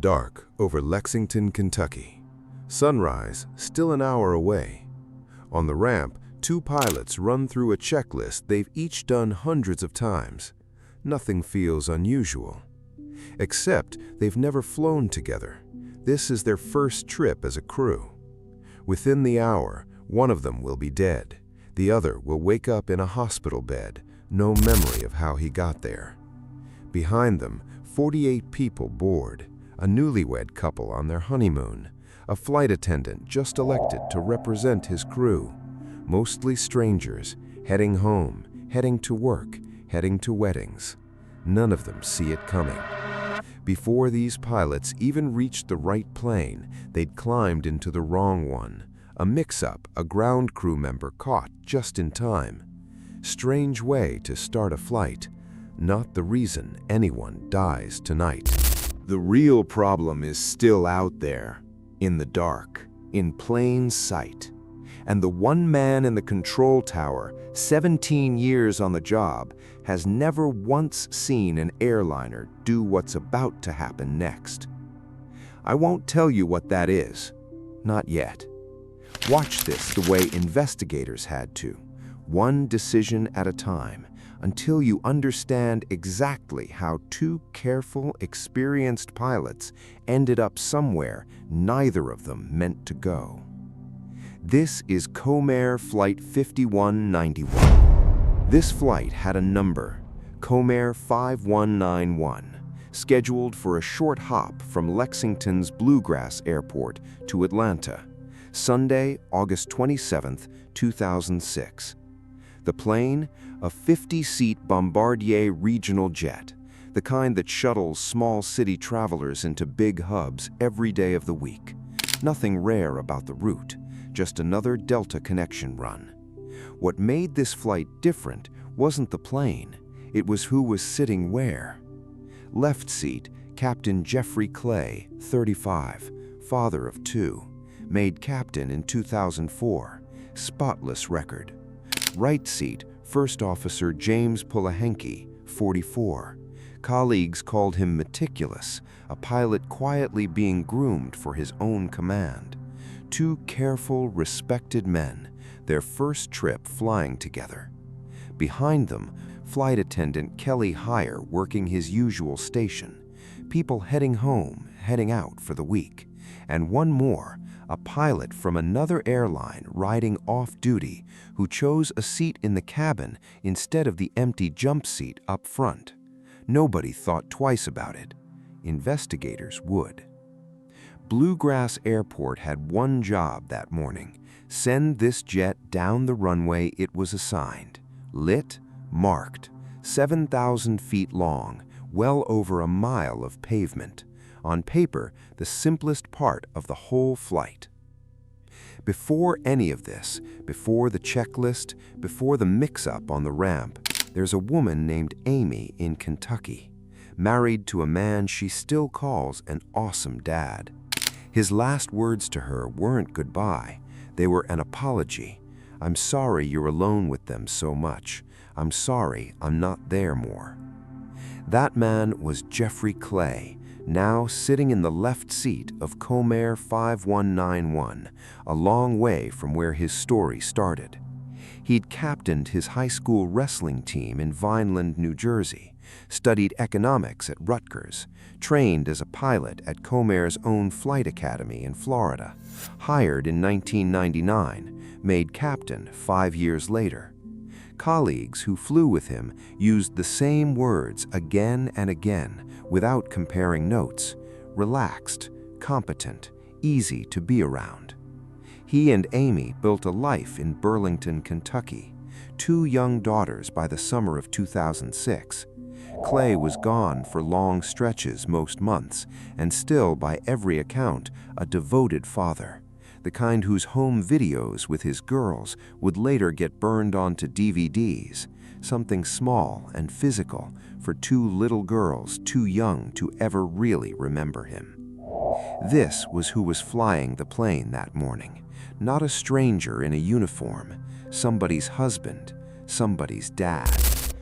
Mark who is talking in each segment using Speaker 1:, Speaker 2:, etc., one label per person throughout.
Speaker 1: dark over Lexington, Kentucky. Sunrise still an hour away. On the ramp, two pilots run through a checklist they've each done hundreds of times. Nothing feels unusual. Except they've never flown together. This is their first trip as a crew. Within the hour, one of them will be dead. The other will wake up in a hospital bed, no memory of how he got there. Behind them, 48 people board, a newlywed couple on their honeymoon, a flight attendant just elected to represent his crew, mostly strangers, heading home, heading to work, heading to weddings. None of them see it coming. Before these pilots even reached the right plane, they'd climbed into the wrong one, a mix-up a ground crew member caught just in time. Strange way to start a flight, not the reason anyone dies tonight.
Speaker 2: The real problem is still out there, in the dark, in plain sight. And the one man in the control tower, 17 years on the job, has never once seen an airliner do what's about to happen next. I won't tell you what that is. Not yet. Watch this the way investigators had to, one decision at a time, until you understand exactly how two careful, experienced pilots ended up somewhere neither of them meant to go. This is Comair Flight 5191. This flight had a number, Comair 5191, scheduled for a short hop from Lexington's Bluegrass Airport to Atlanta, Sunday, August 27, 2006. The plane, a 50-seat Bombardier regional jet, the kind that shuttles small city travelers into big hubs every day of the week. Nothing rare about the route, just another Delta connection run. What made this flight different wasn't the plane, it was who was sitting where. Left seat, Captain Jeffrey Clay, 35, father of two, made captain in 2004, spotless record. Right seat, First Officer James Polehinke, 44. Colleagues called him meticulous, a pilot quietly being groomed for his own command. Two careful, respected men, their first trip flying together. Behind them, flight attendant Kelly Heyer working his usual station, people heading home, heading out for the week, and one more, a pilot from another airline riding off-duty who chose a seat in the cabin instead of the empty jump seat up front. Nobody thought twice about it. Investigators would. Bluegrass Airport had one job that morning: send this jet down the runway it was assigned. Lit, marked, 7,000 feet long, well over a mile of pavement. On paper, the simplest part of the whole flight. Before any of this, before the checklist, before the mix-up on the ramp, there's a woman named Amy in Kentucky, married to a man she still calls an awesome dad. His last words to her weren't goodbye, they were an apology. I'm sorry you're alone with them so much. I'm sorry I'm not there more. That man was Jeffrey Clay, now sitting in the left seat of Comair 5191, a long way from where his story started. He'd captained his high school wrestling team in Vineland, New Jersey, studied economics at Rutgers, trained as a pilot at Comair's own flight academy in Florida, hired in 1999, made captain 5 years later. Colleagues who flew with him used the same words again and again without comparing notes: relaxed, competent, easy to be around. He and Amy built a life in Burlington, Kentucky, 2 young daughters by the summer of 2006. Clay was gone for long stretches most months, and still, by every account, a devoted father, the kind whose home videos with his girls would later get burned onto DVDs, something small and physical for 2 little girls too young to ever really remember him. This was who was flying the plane that morning, not a stranger in a uniform, somebody's husband, somebody's dad.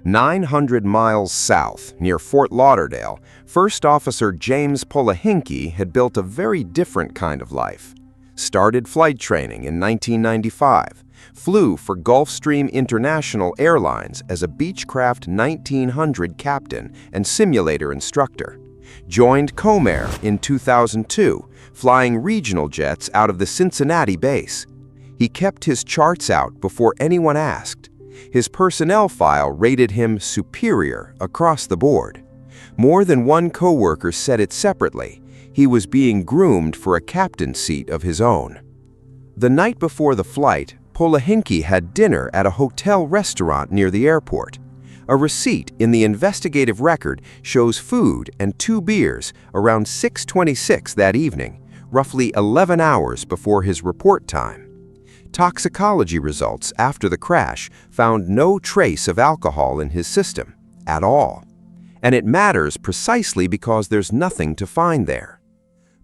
Speaker 2: 900 miles south, near Fort Lauderdale, First Officer James Polehinke had built a very different kind of life. Started flight training in 1995, flew for Gulfstream International Airlines as a Beechcraft 1900 captain and simulator instructor. Joined Comair in 2002, flying regional jets out of the Cincinnati base. He kept his charts out before anyone asked. His personnel file rated him superior across the board. More than one coworker said it separately. He was being groomed for a captain's seat of his own. The night before the flight, Polehinke had dinner at a hotel restaurant near the airport. A receipt in the investigative record shows food and 2 beers around 6:26 that evening, roughly 11 hours before his report time. Toxicology results after the crash found no trace of alcohol in his system at all. And it matters precisely because there's nothing to find there.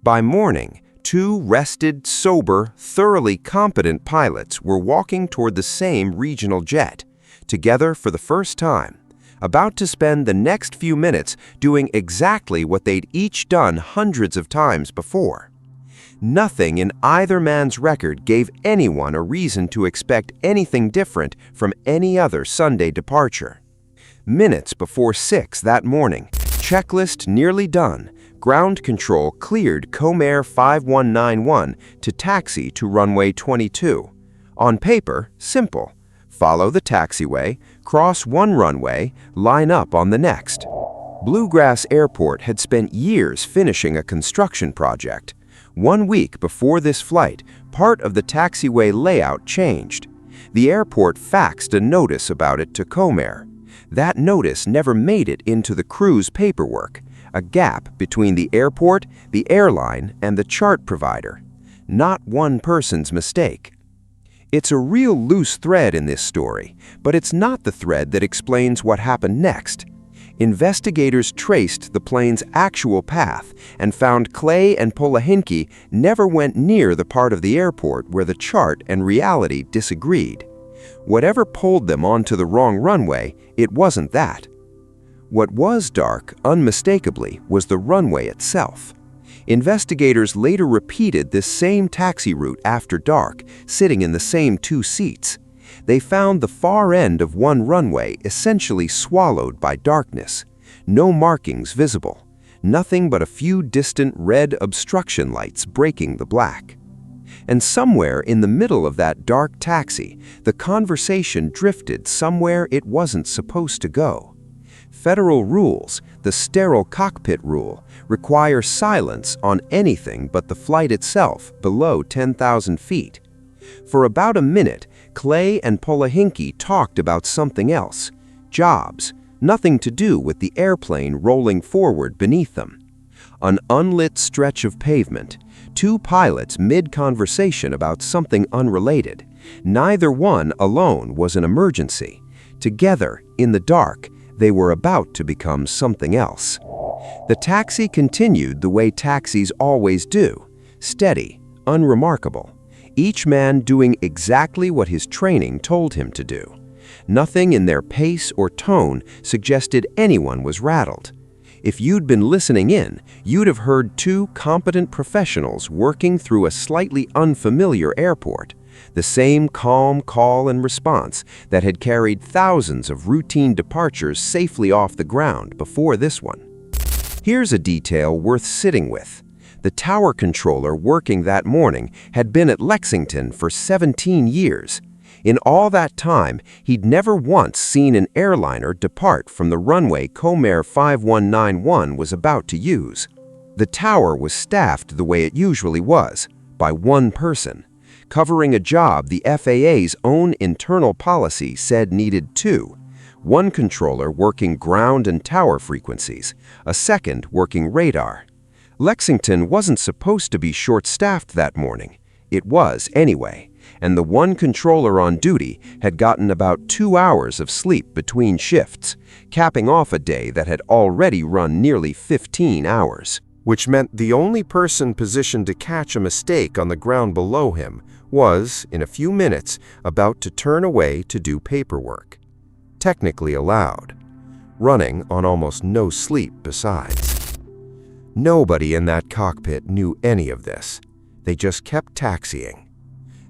Speaker 2: By morning, 2 rested, sober, thoroughly competent pilots were walking toward the same regional jet, together for the first time, about to spend the next few minutes doing exactly what they'd each done hundreds of times before. Nothing in either man's record gave anyone a reason to expect anything different from any other Sunday departure. Minutes before 6 that morning, checklist nearly done, ground control cleared Comair 5191 to taxi to runway 22. On paper, simple. Follow the taxiway, cross one runway, line up on the next. Bluegrass Airport had spent years finishing a construction project. 1 week before this flight, part of the taxiway layout changed. The airport faxed a notice about it to Comair. That notice never made it into the crew's paperwork, a gap between the airport, the airline, and the chart provider. Not one person's mistake. It's a real loose thread in this story, but it's not the thread that explains what happened next. Investigators traced the plane's actual path and found Clay and Polehinke never went near the part of the airport where the chart and reality disagreed. Whatever pulled them onto the wrong runway, it wasn't that. What was dark, unmistakably, was the runway itself. Investigators later repeated this same taxi route after dark, sitting in the same 2 seats. They found the far end of one runway essentially swallowed by darkness. No markings visible. Nothing but a few distant red obstruction lights breaking the black. And somewhere in the middle of that dark taxi, the conversation drifted somewhere it wasn't supposed to go. Federal rules, the sterile cockpit rule, require silence on anything but the flight itself below 10,000 feet. For about a minute, Clay and Polehinke talked about something else, jobs, nothing to do with the airplane rolling forward beneath them. An unlit stretch of pavement, 2 pilots mid-conversation about something unrelated. Neither one alone was an emergency. Together, in the dark, they were about to become something else. The taxi continued the way taxis always do, steady, unremarkable. Each man doing exactly what his training told him to do. Nothing in their pace or tone suggested anyone was rattled. If you'd been listening in, you'd have heard 2 competent professionals working through a slightly unfamiliar airport. The same calm call and response that had carried thousands of routine departures safely off the ground before this one. Here's a detail worth sitting with. The tower controller working that morning had been at Lexington for 17 years. In all that time, he'd never once seen an airliner depart from the runway Comair 5191 was about to use. The tower was staffed the way it usually was, by one person, covering a job the FAA's own internal policy said needed 2. One controller working ground and tower frequencies, a second working radar. Lexington wasn't supposed to be short-staffed that morning. It was anyway, and the one controller on duty had gotten about 2 hours of sleep between shifts, capping off a day that had already run nearly 15 hours. Which meant the only person positioned to catch a mistake on the ground below him was, in a few minutes, about to turn away to do paperwork. technically allowed, running on almost no sleep besides. Nobody in that cockpit knew any of this. They just kept taxiing.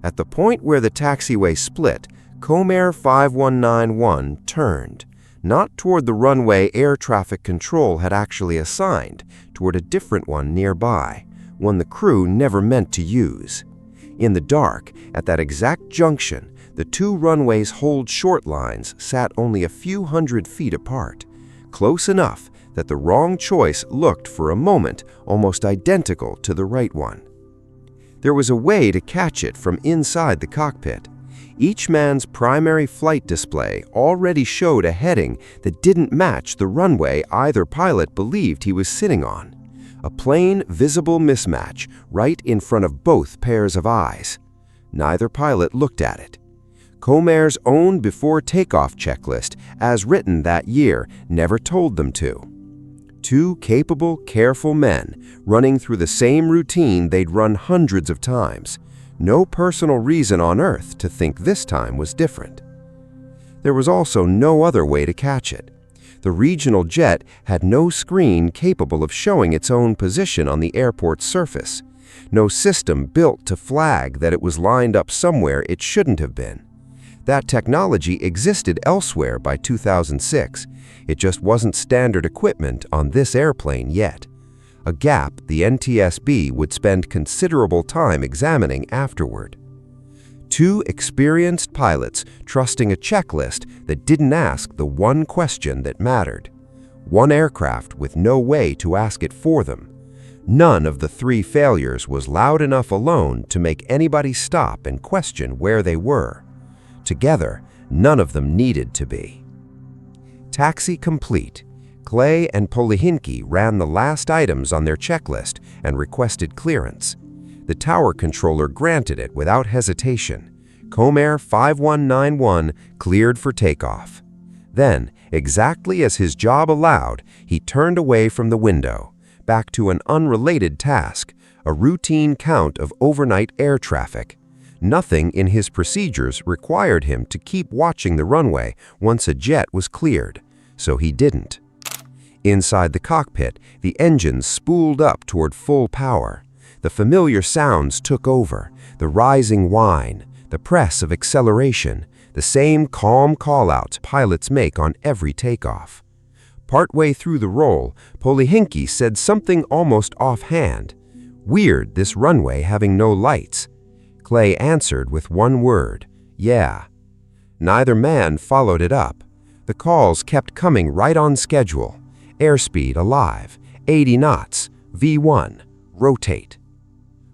Speaker 2: At the point where the taxiway split, Comair 5191 turned, not toward the runway air traffic control had actually assigned, toward a different one nearby, one the crew never meant to use. In the dark, at that exact junction, the two runway's hold short lines sat only a few hundred feet apart, close enough that the wrong choice looked for a moment almost identical to the right one. There was a way to catch it from inside the cockpit. Each man's primary flight display already showed a heading that didn't match the runway either pilot believed he was sitting on. A plain, visible mismatch right in front of both pairs of eyes. Neither pilot looked at it. Comair's own before takeoff checklist, as written that year, never told them to. Two capable, careful men running through the same routine they'd run hundreds of times. No personal reason on earth to think this time was different. There was also no other way to catch it. The regional jet had no screen capable of showing its own position on the airport's surface. No system built to flag that it was lined up somewhere it shouldn't have been. That technology existed elsewhere by 2006. It just wasn't standard equipment on this airplane yet. A gap the NTSB would spend considerable time examining afterward. Two experienced pilots trusting a checklist that didn't ask the one question that mattered. One aircraft with no way to ask it for them. None of the three failures was loud enough alone to make anybody stop and question where they were. Together, none of them needed to be. Taxi complete. Clay and Polehinke ran the last items on their checklist and requested clearance. The tower controller granted it without hesitation. Comair 5191 cleared for takeoff. Then, exactly as his job allowed, he turned away from the window, back to an unrelated task, a routine count of overnight air traffic. Nothing in his procedures required him to keep watching the runway once a jet was cleared, so he didn't. Inside the cockpit, the engines spooled up toward full power. The familiar sounds took over, the rising whine, the press of acceleration, the same calm call-outs pilots make on every takeoff. Partway through the roll, Polehinke said something almost offhand. Weird, this runway having no lights. Clay answered with one word, yeah. Neither man followed it up. The calls kept coming right on schedule. Airspeed alive, 80 knots, V1, rotate.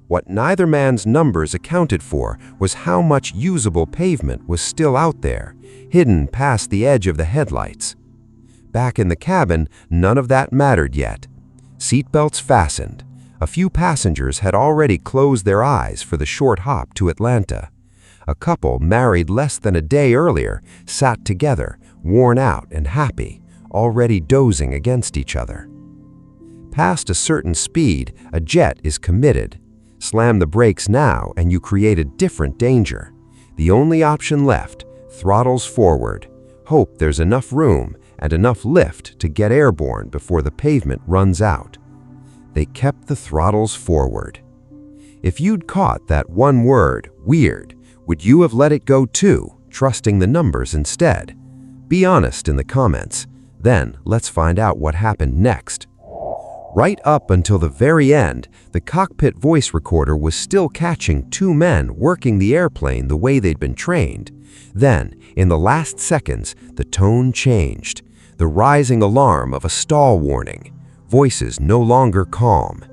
Speaker 2: What neither man's numbers accounted for was how much usable pavement was still out there, hidden past the edge of the headlights. Back in the cabin, none of that mattered yet. Seatbelts fastened. A few passengers had already closed their eyes for the short hop to Atlanta. A couple married less than a day earlier sat together, worn out and happy, already dozing against each other. Past a certain speed, a jet is committed. Slam the brakes now and you create a different danger. The only option left, throttles forward. Hope there's enough room and enough lift to get airborne before the pavement runs out. They kept the throttles forward. If you'd caught that one word, weird, would you have let it go too, trusting the numbers instead? Be honest in the comments. Then, let's find out what happened next. Right up until the very end, the cockpit voice recorder was still catching two men working the airplane the way they'd been trained. Then, in the last seconds, the tone changed. The rising alarm of a stall warning. Voices no longer calm.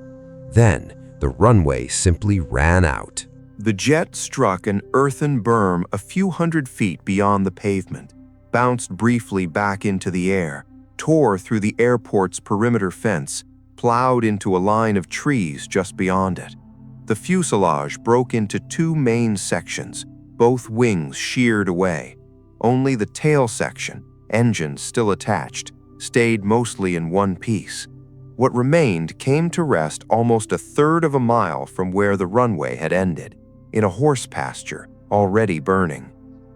Speaker 2: Then, the runway simply ran out. The jet struck an earthen berm a few hundred feet beyond the pavement, bounced briefly back into the air, tore through the airport's perimeter fence, plowed into a line of trees just beyond it. The fuselage broke into two main sections, both wings sheared away. Only the tail section, engines still attached, stayed mostly in one piece. What remained came to rest almost a third of a mile from where the runway had ended, in a horse pasture already burning.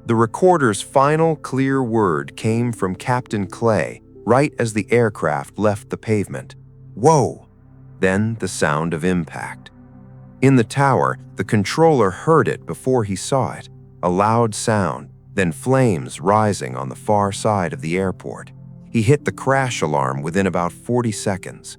Speaker 2: The recorder's final clear word came from Captain Clay right as the aircraft left the pavement. "Whoa!" Then the sound of impact. In the tower, the controller heard it before he saw it. A loud sound, then flames rising on the far side of the airport. He hit the crash alarm within about 40 seconds.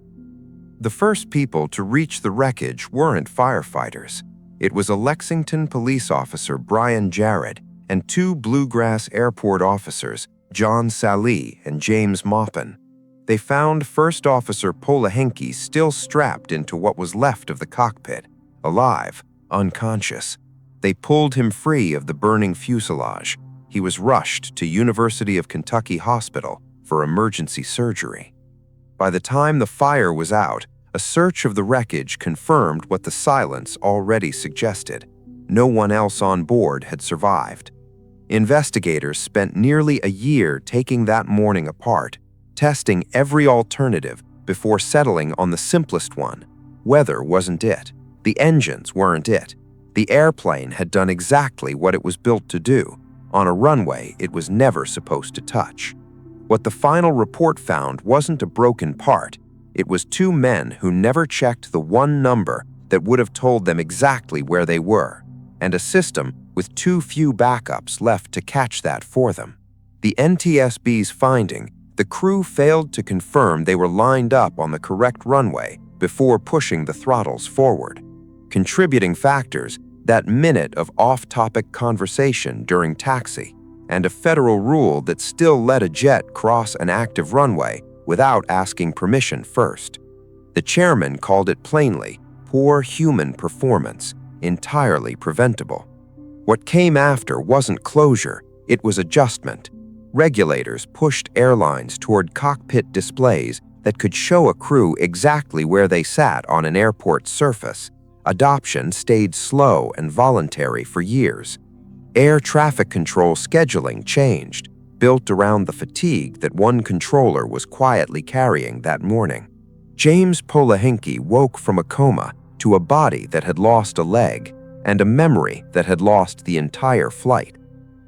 Speaker 2: The first people to reach the wreckage weren't firefighters. It was a Lexington police officer, Brian Jarrett, and two Bluegrass Airport officers, John Sallee and James Maupin. They found First Officer Polehinke still strapped into what was left of the cockpit, alive, unconscious. They pulled him free of the burning fuselage. He was rushed to University of Kentucky Hospital for emergency surgery. By the time the fire was out, a search of the wreckage confirmed what the silence already suggested. No one else on board had survived. Investigators spent nearly a year taking that morning apart, testing every alternative before settling on the simplest one. Weather wasn't it. The engines weren't it. The airplane had done exactly what it was built to do, on a runway it was never supposed to touch. What the final report found wasn't a broken part. It was two men who never checked the one number that would have told them exactly where they were, and a system with too few backups left to catch that for them. The NTSB's finding, the crew failed to confirm they were lined up on the correct runway before pushing the throttles forward. Contributing factors, that minute of off-topic conversation during taxi, and a federal rule that still let a jet cross an active runway without asking permission first. The chairman called it plainly, poor human performance, entirely preventable. What came after wasn't closure, it was adjustment. Regulators pushed airlines toward cockpit displays that could show a crew exactly where they sat on an airport surface. Adoption stayed slow and voluntary for years. Air traffic control scheduling changed, built around the fatigue that one controller was quietly carrying that morning. James Polehinke woke from a coma to a body that had lost a leg and a memory that had lost the entire flight.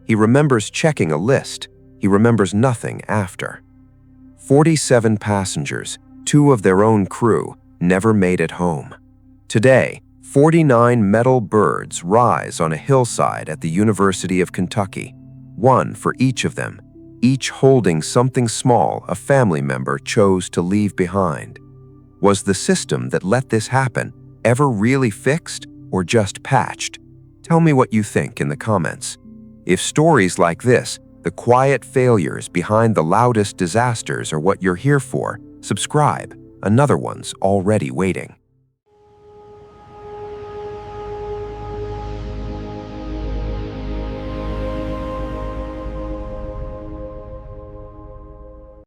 Speaker 2: He remembers checking a list. He remembers nothing after. 47 passengers, 2 of their own crew, never made it home. Today, 49 metal birds rise on a hillside at the University of Kentucky, one for each of them, each holding something small a family member chose to leave behind. Was the system that let this happen ever really fixed or just patched? Tell me what you think in the comments. If stories like this, the quiet failures behind the loudest disasters, are what you're here for, subscribe. Another one's already waiting.